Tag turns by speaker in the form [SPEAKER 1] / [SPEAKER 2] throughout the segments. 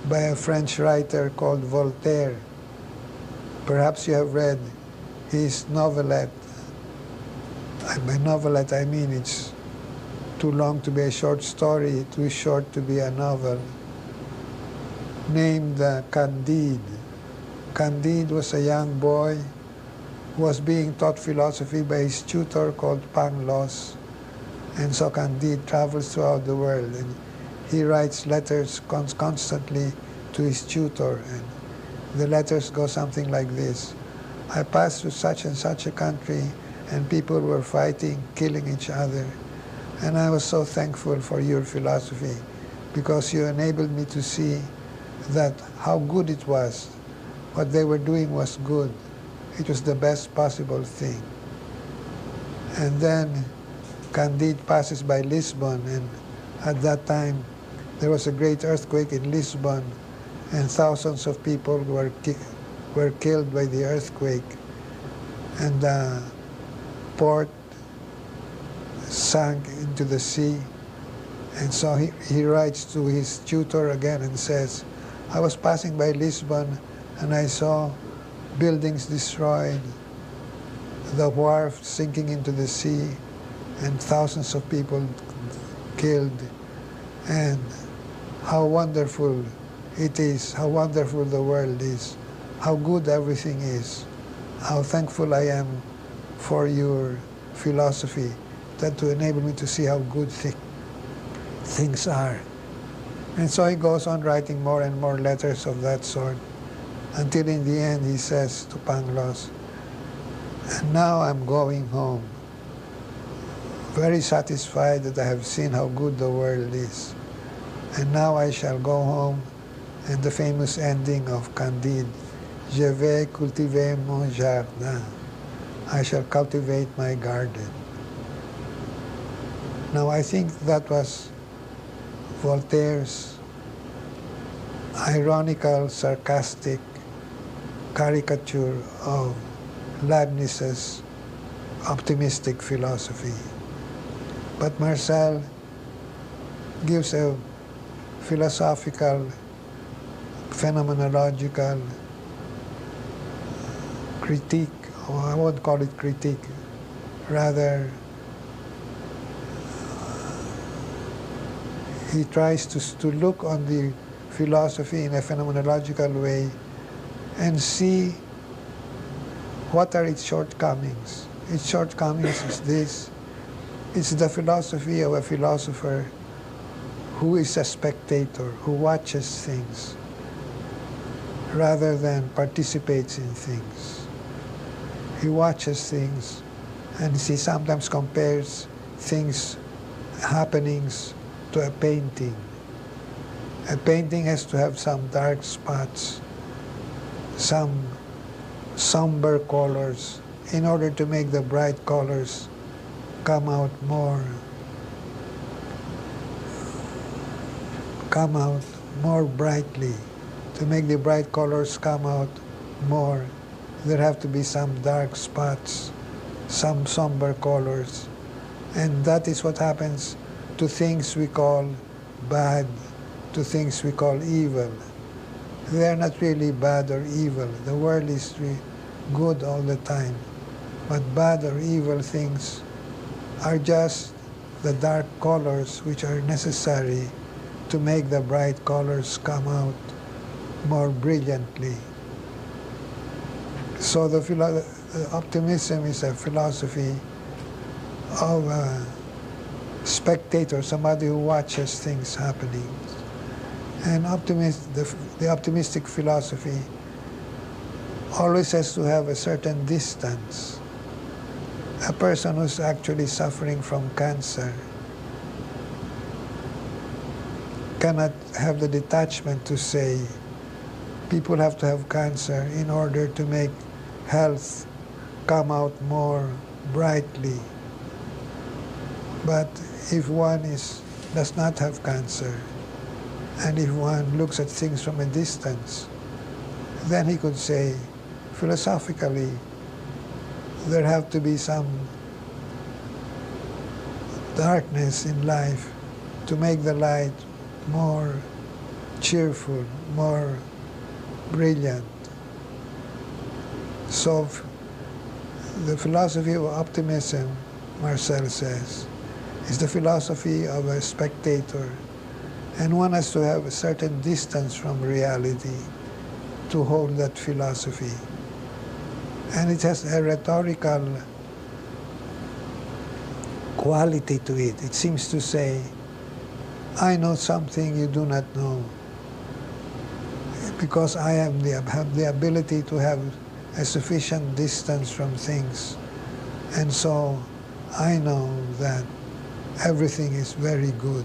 [SPEAKER 1] by a French writer called Voltaire. Perhaps you have read his novelette. By novelette I mean it's too long to be a short story, too short to be a novel, named Candide. Candide was a young boy who was being taught philosophy by his tutor called Pangloss. And so Candide travels throughout the world, and he writes letters constantly to his tutor. And the letters go something like this: I passed through such and such a country, and people were fighting, killing each other. And I was so thankful for your philosophy, because you enabled me to see that how good it was. What they were doing was good. It was the best possible thing. And then Candide passes by Lisbon, and at that time there was a great earthquake in Lisbon, and thousands of people were killed by the earthquake, and the port sank into the sea. And so he writes to his tutor again and says, I was passing by Lisbon and I saw buildings destroyed, the wharf sinking into the sea, and thousands of people killed. And how wonderful it is, how wonderful the world is, how good everything is, how thankful I am for your philosophy, that to enable me to see how good things are. And so he goes on writing more and more letters of that sort, until in the end he says to Pangloss, and now I'm going home, very satisfied that I have seen how good the world is. And now I shall go home, and the famous ending of Candide, Je vais cultiver mon jardin. I shall cultivate my garden. Now I think that was Voltaire's ironical, sarcastic caricature of Leibniz's optimistic philosophy. But Marcel gives a philosophical, phenomenological critique, or I won't call it critique, rather he tries to look on the philosophy in a phenomenological way and see what are its shortcomings. Its shortcomings is this: it's the philosophy of a philosopher who is a spectator, who watches things rather than participates in things. He watches things, and he sometimes compares things, happenings, to a painting. A painting has to have some dark spots, some somber colors, in order to make the bright colors come out more brightly. To make the bright colors come out more, there have to be some dark spots, some somber colors. And that is what happens to things we call bad, to things we call evil. They are not really bad or evil. The world is good all the time. But bad or evil things are just the dark colors which are necessary to make the bright colors come out more brilliantly. So the optimism is a philosophy of a spectator, somebody who watches things happening. And the optimistic philosophy always has to have a certain distance. A person who's actually suffering from cancer cannot have the detachment to say people have to have cancer in order to make health come out more brightly. But if one does not have cancer, and if one looks at things from a distance, then he could say, philosophically, there have to be some darkness in life to make the light more cheerful, more brilliant. So the philosophy of optimism, Marcel says, is the philosophy of a spectator. And one has to have a certain distance from reality to hold that philosophy. And it has a rhetorical quality to it. It seems to say, I know something you do not know, because I have the ability to have a sufficient distance from things. And so I know that everything is very good.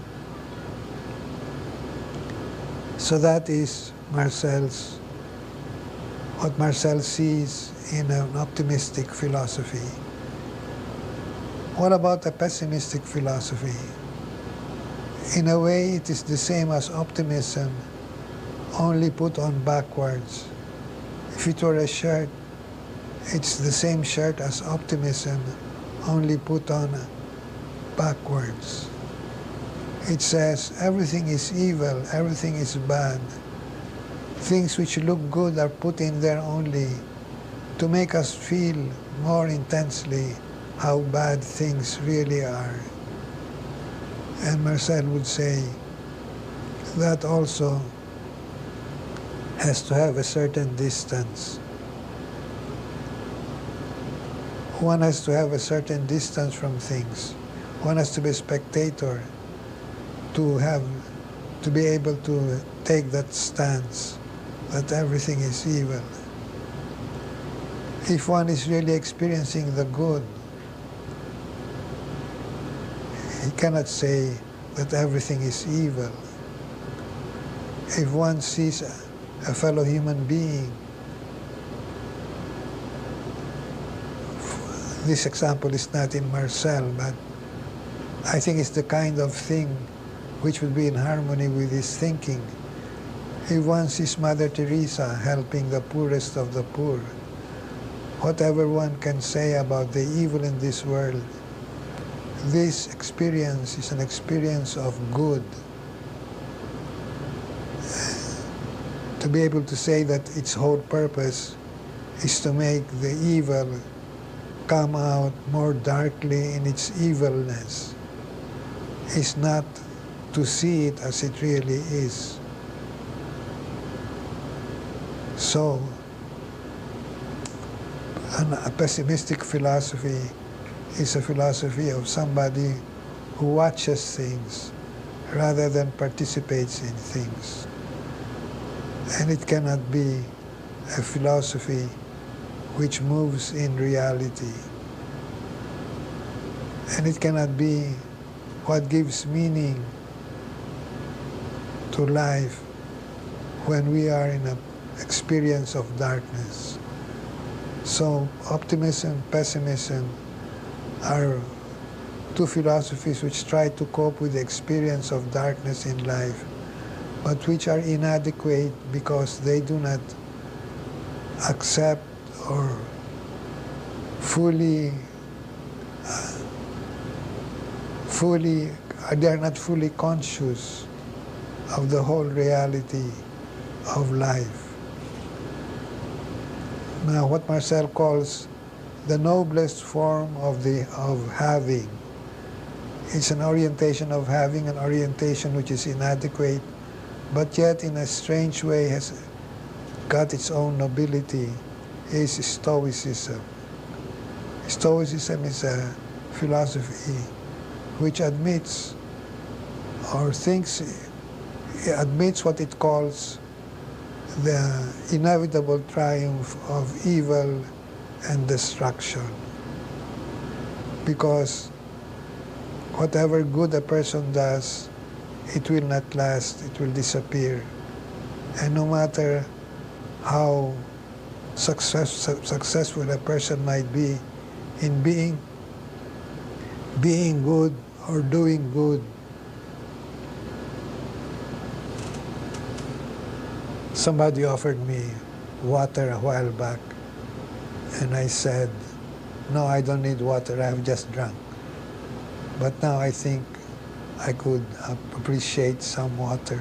[SPEAKER 1] So that is what Marcel sees in an optimistic philosophy. What about a pessimistic philosophy? In a way, it is the same as optimism, only put on backwards. If it were a shirt, it's the same shirt as optimism, only put on backwards. It says everything is evil, everything is bad. Things which look good are put in there only to make us feel more intensely how bad things really are. And Marcel would say that also has to have a certain distance. One has to have a certain distance from things. One has to be a spectator to be able to take that stance that everything is evil. If one is really experiencing the good, he cannot say that everything is evil. If one sees a fellow human being, this example is not in Marcel, but I think it's the kind of thing which would be in harmony with his thinking. If one sees Mother Teresa helping the poorest of the poor, whatever one can say about the evil in this world, this experience is an experience of good. To be able to say that its whole purpose is to make the evil come out more darkly in its evilness, is not to see it as it really is. So, a pessimistic philosophy is a philosophy of somebody who watches things rather than participates in things. And it cannot be a philosophy which moves in reality. And it cannot be what gives meaning to life when we are in an experience of darkness. So optimism, pessimism are two philosophies which try to cope with the experience of darkness in life, but which are inadequate because they do not accept or they are not fully conscious of the whole reality of life. Now, what Marcel calls the noblest form of having, it's an orientation of having, an orientation which is inadequate, but yet in a strange way has got its own nobility, is stoicism. Stoicism is a philosophy which admits what it calls the inevitable triumph of evil and destruction. Because whatever good a person does, it will not last, it will disappear. And no matter how successful a person might be in being good or doing good, somebody offered me water a while back, and I said, no, I don't need water, I have just drunk. But now I think I could appreciate some water.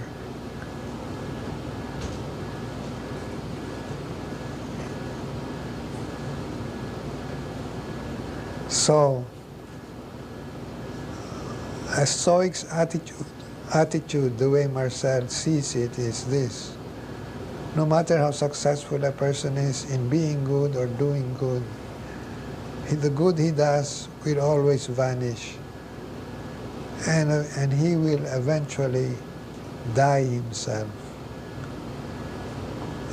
[SPEAKER 1] So, a Stoic's attitude, the way Marcel sees it, is this. No matter how successful a person is in being good or doing good, the good he does will always vanish. And he will eventually die himself.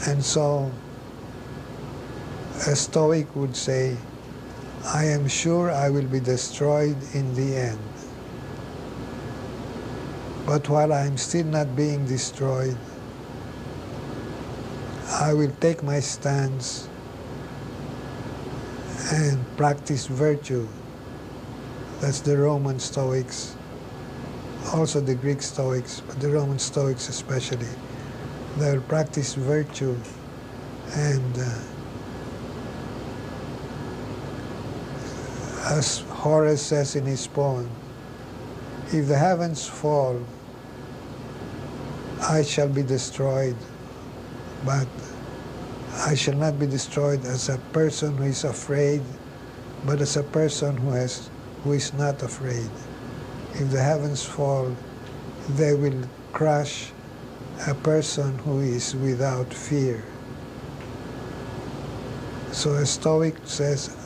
[SPEAKER 1] And so, a Stoic would say, I am sure I will be destroyed in the end. But while I am still not being destroyed, I will take my stance and practice virtue. That's the Roman Stoics, also the Greek Stoics, but the Roman Stoics especially. They will practice virtue and as Horace says in his poem, if the heavens fall, I shall be destroyed, but I shall not be destroyed as a person who is afraid, but as a person who is not afraid. If the heavens fall, they will crush a person who is without fear. So a Stoic says,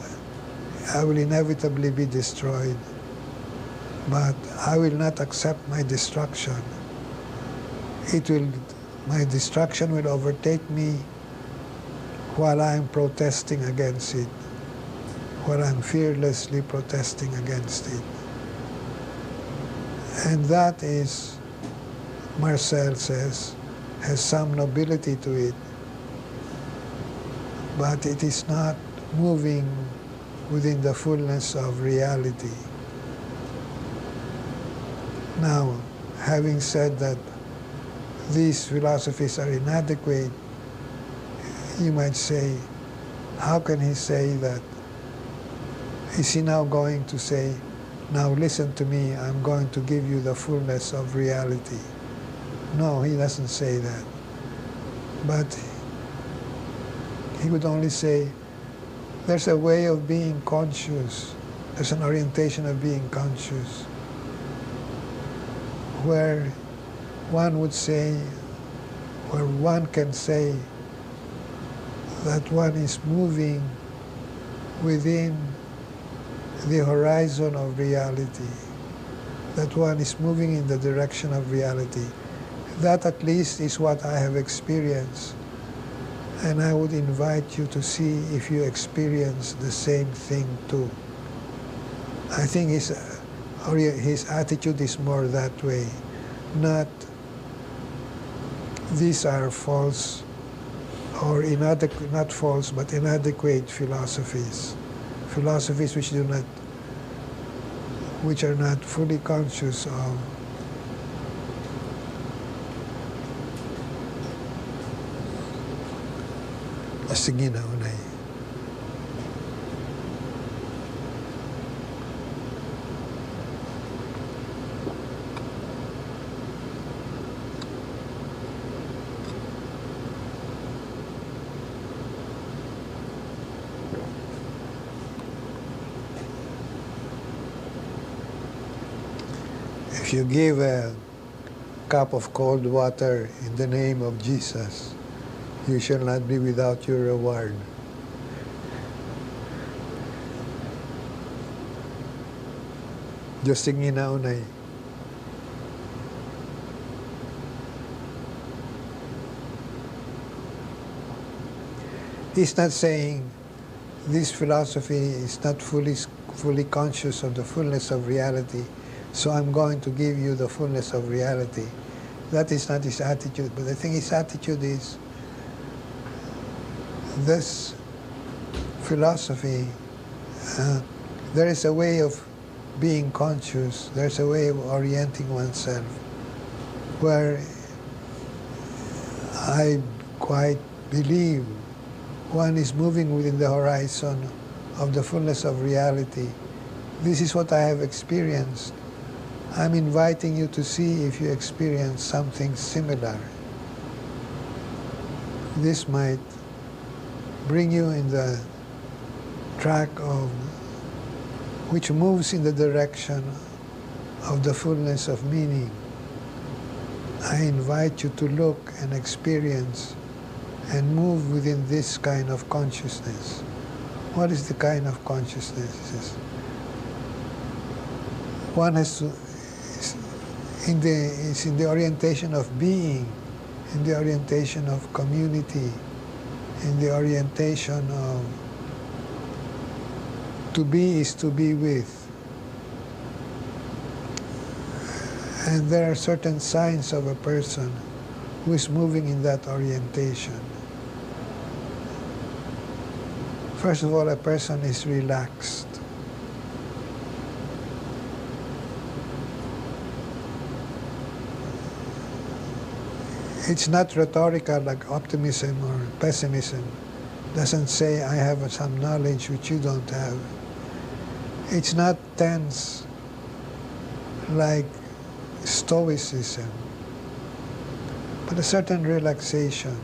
[SPEAKER 1] I will inevitably be destroyed, but I will not accept my destruction. My destruction will overtake me while I am protesting against it, while I'm fearlessly protesting against it. And that is, Marcel says, has some nobility to it, but it is not moving within the fullness of reality. Now, having said that these philosophies are inadequate, you might say, how can he say that? Is he now going to say, now listen to me, I'm going to give you the fullness of reality? No, he doesn't say that. But he would only say, there's a way of being conscious, there's an orientation of being conscious, where one would say, where one can say that one is moving within the horizon of reality, that one is moving in the direction of reality. That at least is what I have experienced. And I would invite you to see if you experience the same thing too. I think his attitude is more that way, not these are false or inadequate, not false, but inadequate philosophies. Philosophies which are not fully conscious of sige na unay. If you give a cup of cold water in the name of Jesus, you shall not be without your reward. Diyos ting ginaunay. He's not saying this philosophy is not fully conscious of the fullness of reality, so I'm going to give you the fullness of reality. That is not his attitude, but I think his attitude is this philosophy, there is a way of being conscious, there's a way of orienting oneself, where I quite believe one is moving within the horizon of the fullness of reality. This is what I have experienced. I'm inviting you to see if you experience something similar. This might bring you in the track of which moves in the direction of the fullness of meaning. I invite you to look and experience and move within this kind of consciousness. What is the kind of consciousness? One has to, it's in the orientation of being, in the orientation of community, in the orientation of to be is to be with. And there are certain signs of a person who is moving in that orientation. First of all, a person is relaxed. It's not rhetorical like optimism or pessimism. Doesn't say, I have some knowledge which you don't have. It's not tense like stoicism, but a certain relaxation.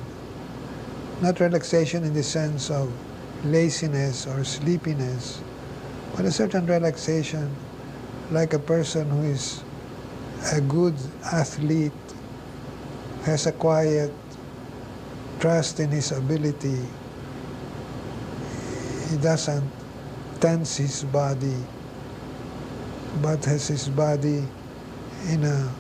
[SPEAKER 1] Not relaxation in the sense of laziness or sleepiness, but a certain relaxation like a person who is a good athlete, has a quiet trust in his ability. He doesn't tense his body, but has his body in a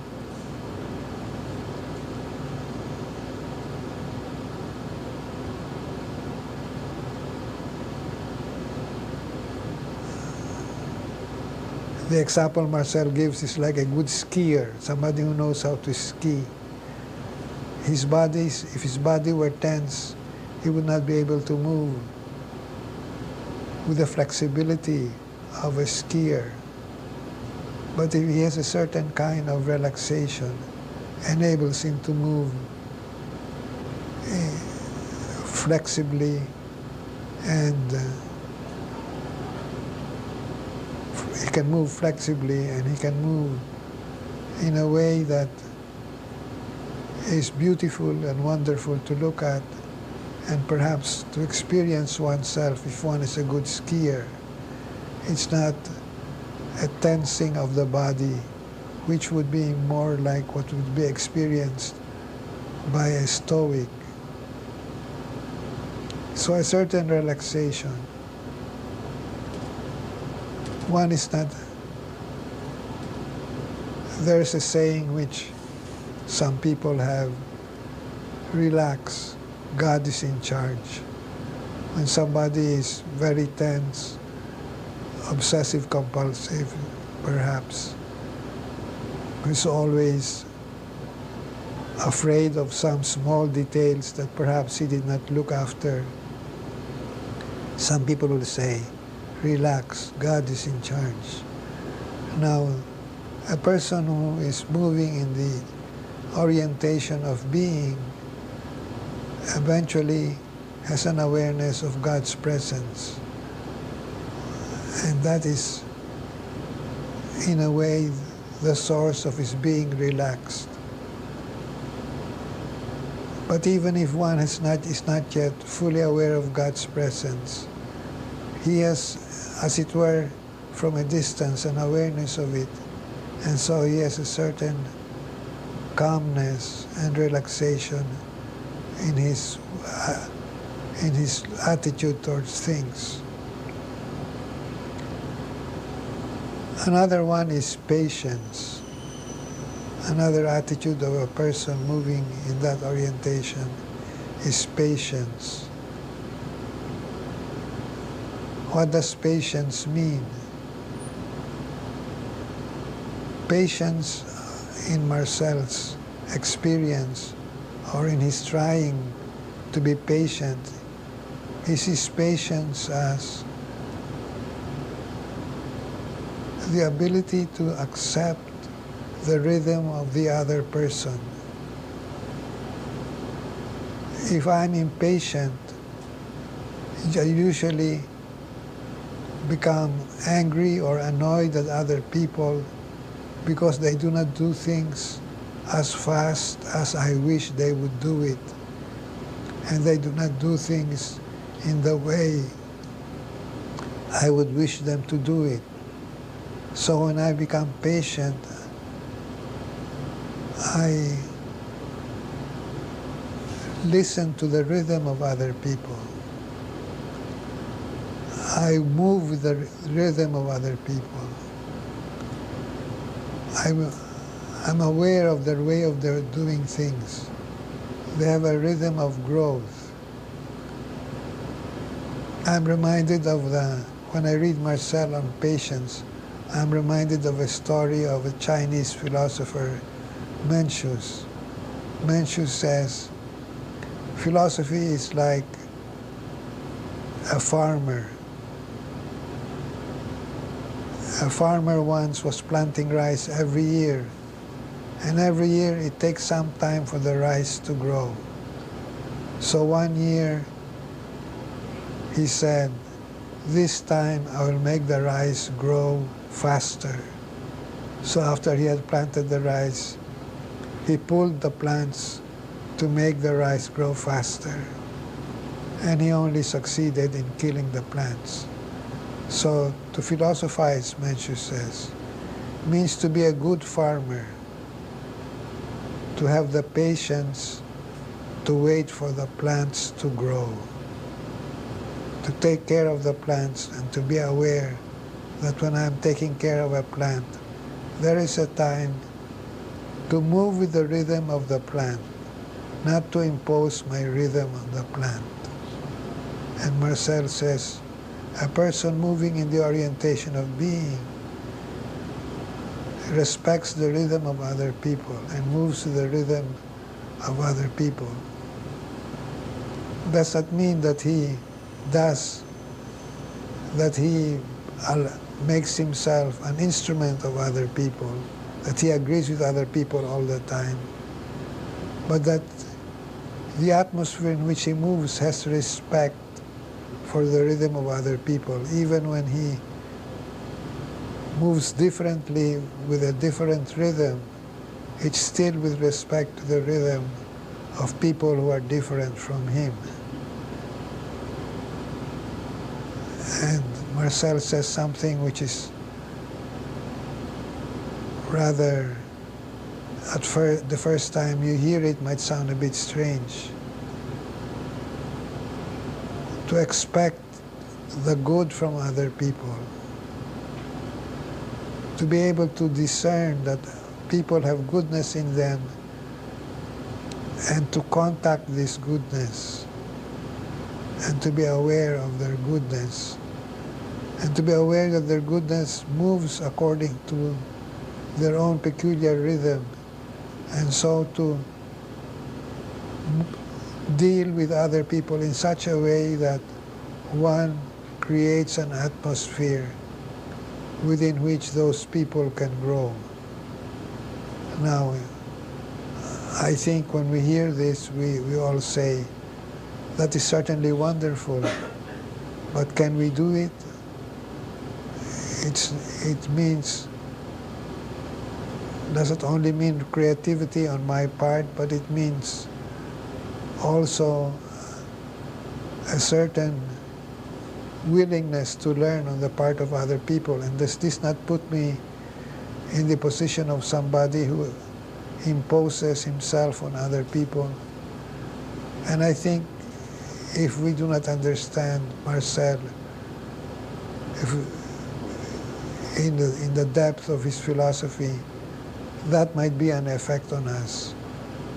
[SPEAKER 1] the example Marcel gives is like a good skier, somebody who knows how to ski. His body, if his body were tense, he would not be able to move with the flexibility of a skier. But if he has a certain kind of relaxation, enables him to move flexibly, and he can move flexibly, and he can move in a way that is beautiful and wonderful to look at, and perhaps to experience oneself if one is a good skier. It's not a tensing of the body, which would be more like what would be experienced by a stoic. So a certain relaxation. One is not, there's a saying which some people have, relax, God is in charge. When somebody is very tense, obsessive compulsive, perhaps, who's always afraid of some small details that perhaps he did not look after, some people will say, relax, God is in charge. Now, a person who is moving in the orientation of being eventually has an awareness of God's presence. And that is, in a way, the source of his being relaxed. But even if one is not yet fully aware of God's presence, he has, as it were, from a distance, an awareness of it. And so he has a certain calmness and relaxation in his attitude towards things. Another one is patience. Another attitude of a person moving in that orientation is patience. What does patience mean? Patience, in Marcel's experience, or in his trying to be patient, he sees patience as the ability to accept the rhythm of the other person. If I'm impatient, I usually become angry or annoyed at other people because they do not do things as fast as I wish they would do it. And they do not do things in the way I would wish them to do it. So when I become patient, I listen to the rhythm of other people. I move with the rhythm of other people. I'm aware of their way of their doing things. They have a rhythm of growth. I'm reminded of when I read Marcel on patience, I'm reminded of a story of a Chinese philosopher, Mencius. Mencius says, philosophy is like a farmer. A farmer once was planting rice every year, and every year it takes some time for the rice to grow. So one year he said, this time I will make the rice grow faster. So after he had planted the rice, he pulled the plants to make the rice grow faster. And he only succeeded in killing the plants. So to philosophize, Mencius says, means to be a good farmer, to have the patience to wait for the plants to grow, to take care of the plants and to be aware that when I'm taking care of a plant, there is a time to move with the rhythm of the plant, not to impose my rhythm on the plant. And Marcel says, a person moving in the orientation of being respects the rhythm of other people and moves to the rhythm of other people. Does that mean that he makes himself an instrument of other people, that he agrees with other people all the time, but that the atmosphere in which he moves has respect for the rhythm of other people, even when he moves differently with a different rhythm, it's still with respect to the rhythm of people who are different from him. And Marcel says something which is rather, the first time you hear it might sound a bit strange. To expect the good from other people, to be able to discern that people have goodness in them and to contact this goodness and to be aware of their goodness and to be aware that their goodness moves according to their own peculiar rhythm, and so to deal with other people in such a way that one creates an atmosphere within which those people can grow. Now, I think when we hear this, we all say, that is certainly wonderful, but can we do it? It means, doesn't only mean creativity on my part, but it means also a certain willingness to learn on the part of other people. And does this not put me in the position of somebody who imposes himself on other people? And I think if we do not understand Marcel, in the depth of his philosophy, that might be an effect on us.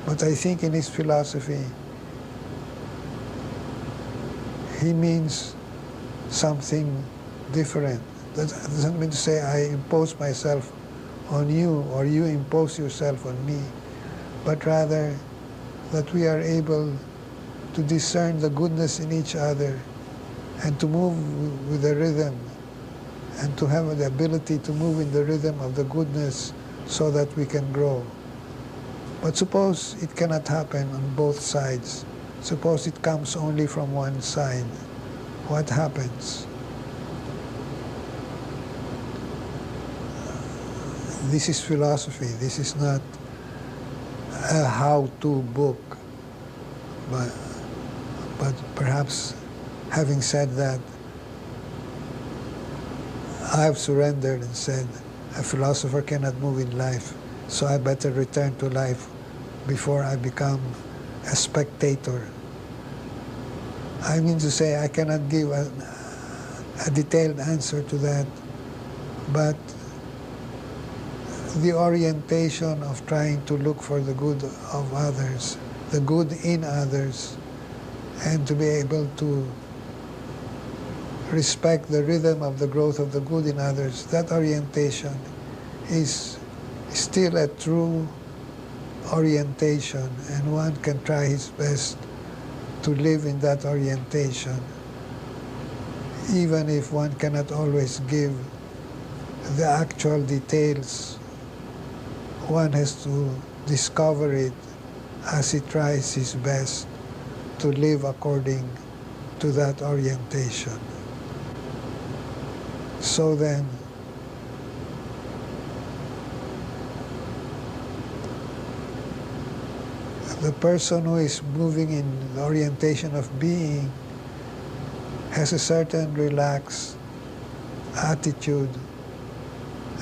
[SPEAKER 1] But I think in his philosophy, he means something different. That doesn't mean to say I impose myself on you or you impose yourself on me, but rather that we are able to discern the goodness in each other and to move with the rhythm and to have the ability to move in the rhythm of the goodness so that we can grow. But suppose it cannot happen on both sides. Suppose it comes only from one side. What happens? This is philosophy. This is not a how-to book. But perhaps, having said that, I have surrendered and said, a philosopher cannot move in life, so I better return to life before I become a spectator. I mean to say I cannot give a detailed answer to that, but the orientation of trying to look for the good of others, the good in others, and to be able to respect the rhythm of the growth of the good in others, that orientation is still a true orientation, and one can try his best to live in that orientation, even if one cannot always give the actual details. One has to discover it as he tries his best to live according to that orientation. So then, the person who is moving in the orientation of being has a certain relaxed attitude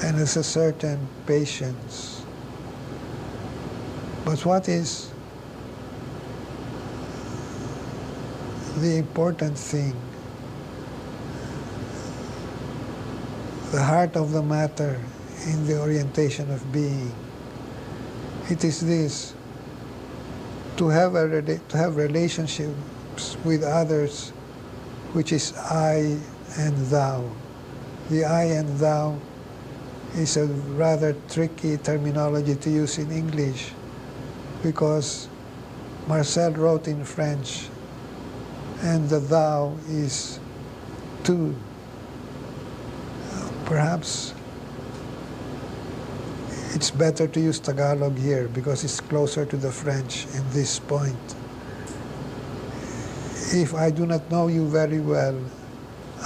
[SPEAKER 1] and has a certain patience. But what is the important thing, the heart of the matter in the orientation of being? It is this: to have relationships with others, which is I and thou. The I and thou is a rather tricky terminology to use in English, because Marcel wrote in French, and the thou is tu. Perhaps it's better to use Tagalog here because it's closer to the French in this point. If I do not know you very well,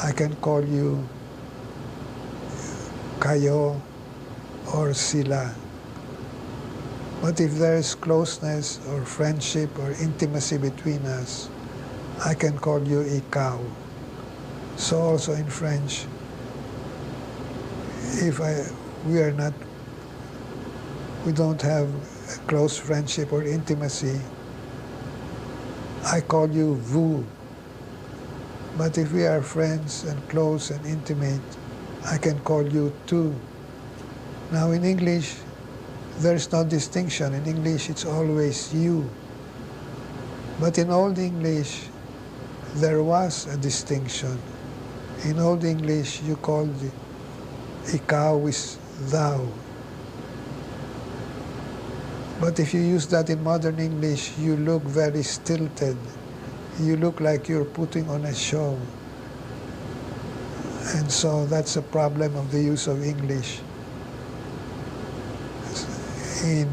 [SPEAKER 1] I can call you kayo or sila. But if there is closeness or friendship or intimacy between us, I can call you ikaw. So also in French, if we don't have a close friendship or intimacy, I call you vous. But if we are friends and close and intimate, I can call you tu. Now in English, there's no distinction. In English, it's always you. But in Old English, there was a distinction. In Old English, you called ikaw with thou. But if you use that in modern English, you look very stilted. You look like you're putting on a show. And so that's a problem of the use of English in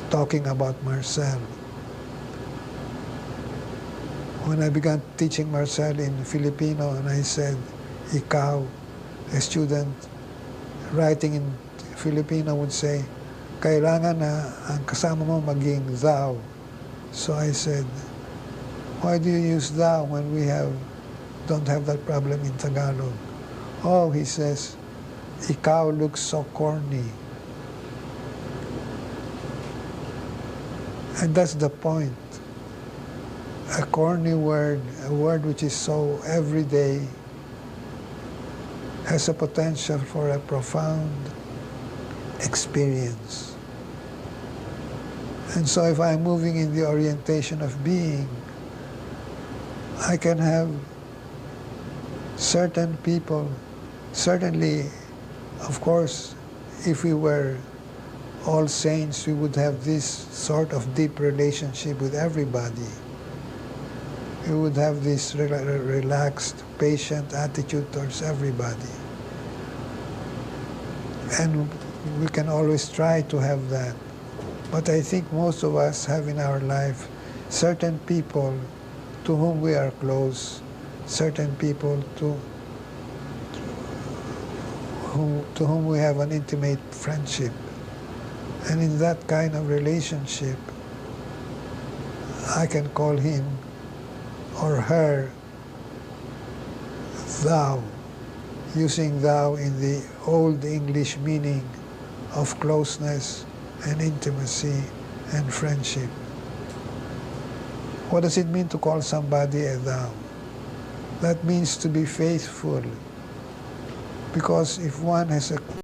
[SPEAKER 1] talking about Marcel. When I began teaching Marcel in Filipino, and I said, ikaw, a student writing in Filipino would say, kailangan na ang kasama mo maging thou. So I said, why do you use thou when we don't have that problem in Tagalog? Oh, he says, ikaw looks so corny. And that's the point. A corny word, a word which is so everyday, has a potential for a profound experience. And so if I'm moving in the orientation of being, I can have certain people, certainly, of course, if we were all saints, we would have this sort of deep relationship with everybody. We would have this relaxed, patient attitude towards everybody. And we can always try to have that. But I think most of us have in our life certain people to whom we are close, certain people to whom we have an intimate friendship. And in that kind of relationship, I can call him or her thou. using thou in the old English meaning of closeness and intimacy and friendship. What does it mean to call somebody a thou? That means to be faithful. Because if one has a